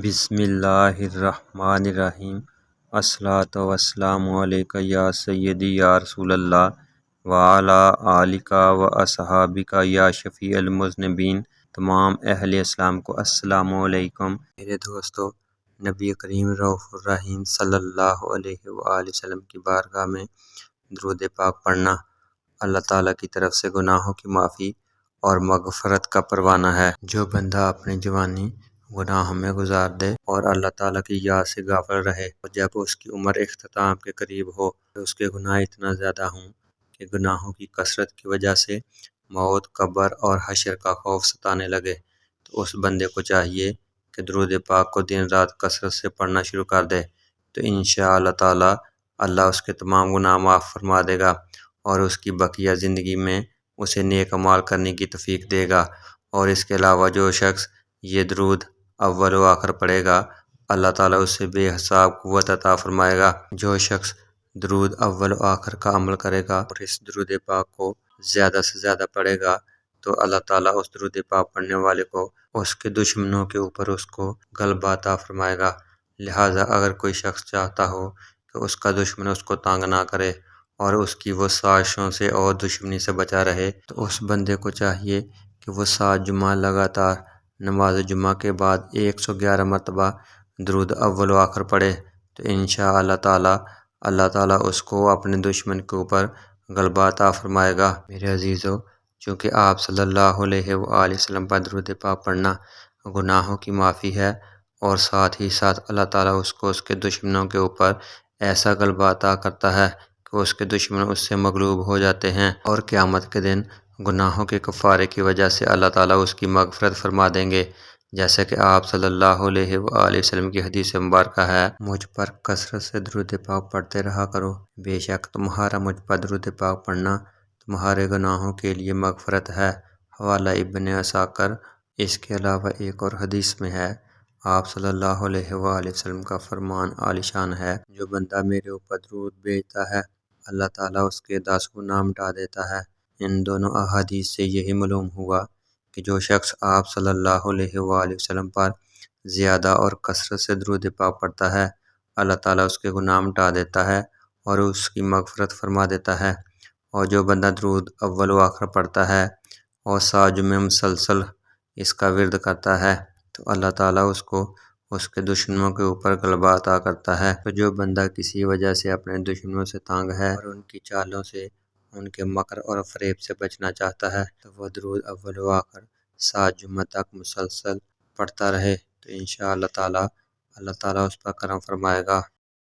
بسم اللہ الرحمن الرحیم۔ الصلاۃ والسلام علیک یا سیدی یا رسول اللہ وعلی آلک و اصحابک یا شفیع المذنبین۔ تمام اہل اسلام کو السلام علیکم۔ میرے دوستو، نبی کریم رؤوف الرحیم صلی اللہ علیہ وآلہ وسلم کی بارگاہ میں درود پاک پڑھنا اللہ تعالیٰ کی طرف سے گناہوں کی معافی اور مغفرت کا پروانہ ہے۔ جو بندہ اپنی جوانی گناہوں میں گزار دے اور اللہ تعالیٰ کی یاد سے غافل رہے، اور جب اس کی عمر اختتام کے قریب ہو تو اس کے گناہ اتنا زیادہ ہوں کہ گناہوں کی کثرت کی وجہ سے موت، قبر اور حشر کا خوف ستانے لگے، تو اس بندے کو چاہیے کہ درود پاک کو دن رات کثرت سے پڑھنا شروع کر دے، تو انشاءاللہ تعالیٰ اللہ اس کے تمام گناہ معاف فرما دے گا اور اس کی بقیہ زندگی میں اسے نیک اعمال کرنے کی توفیق دے گا۔ اور اس کے علاوہ جو شخص یہ درود اول و آخر پڑھے گا، اللہ تعالیٰ اسے بے حساب قوت عطا فرمائے گا۔ جو شخص درود اول و آخر کا عمل کرے گا اور اس درود پاک کو زیادہ سے زیادہ پڑھے گا، تو اللہ تعالیٰ اس درود پاک پڑھنے والے کو اس کے دشمنوں کے اوپر اس کو غلبہ عطا فرمائے گا۔ لہٰذا اگر کوئی شخص چاہتا ہو کہ اس کا دشمن اس کو تانگ نہ کرے اور اس کی وہ سازشوں سے اور دشمنی سے بچا رہے، تو اس بندے کو چاہیے کہ وہ 7 جمعہ لگاتار نماز جمعہ کے بعد 111 مرتبہ درود اول و آخر پڑھے، تو انشاءاللہ تعالیٰ اللہ تعالیٰ اس کو اپنے دشمن کے اوپر غلبہ عطا فرمائے گا۔ میرے عزیزو، چونکہ آپ صلی اللہ علیہ وآلہ وسلم پر درود پاک پڑھنا گناہوں کی معافی ہے، اور ساتھ ہی ساتھ اللہ تعالیٰ اس کو اس کے دشمنوں کے اوپر ایسا غلبہ عطا کرتا ہے کہ اس کے دشمن اس سے مغلوب ہو جاتے ہیں، اور قیامت کے دن گناہوں کے کفارے کی وجہ سے اللہ تعالیٰ اس کی مغفرت فرما دیں گے۔ جیسا کہ آپ صلی اللہ علیہ وآلہ وسلم کی حدیث مبارکہ ہے، مجھ پر کثرت سے درود پاک پڑھتے رہا کرو، بے شک تمہارا مجھ پر درود پاک پڑھنا تمہارے گناہوں کے لیے مغفرت ہے۔ حوالہ ابن عساکر۔ اس کے علاوہ ایک اور حدیث میں ہے، آپ صلی اللہ علیہ وآلہ وسلم کا فرمان عالی شان ہے، جو بندہ میرے اوپر درود بھیجتا ہے اللہ تعالیٰ اس کے 10 گناہ مٹا دیتا ہے۔ ان دونوں احادیث سے یہی معلوم ہوا کہ جو شخص آپ صلی اللہ علیہ وآلہ وسلم پر زیادہ اور کثرت سے درود پاک پڑھتا ہے، اللہ تعالیٰ اس کے گناہ مٹا دیتا ہے اور اس کی مغفرت فرما دیتا ہے۔ اور جو بندہ درود اول و آخر پڑھتا ہے اور 7 جمعے مسلسل اس کا ورد کرتا ہے، تو اللہ تعالیٰ اس کو اس کے دشمنوں کے اوپر غلبہ عطا کرتا ہے۔ تو جو بندہ کسی وجہ سے اپنے دشمنوں سے تانگ ہے اور ان کی چالوں سے، ان کے مکر اور فریب سے بچنا چاہتا ہے، تو وہ درود اول و آخر 7 جمعہ تک مسلسل پڑھتا رہے، تو انشاءاللہ تعالیٰ اللہ تعالیٰ اس پر کرم فرمائے گا۔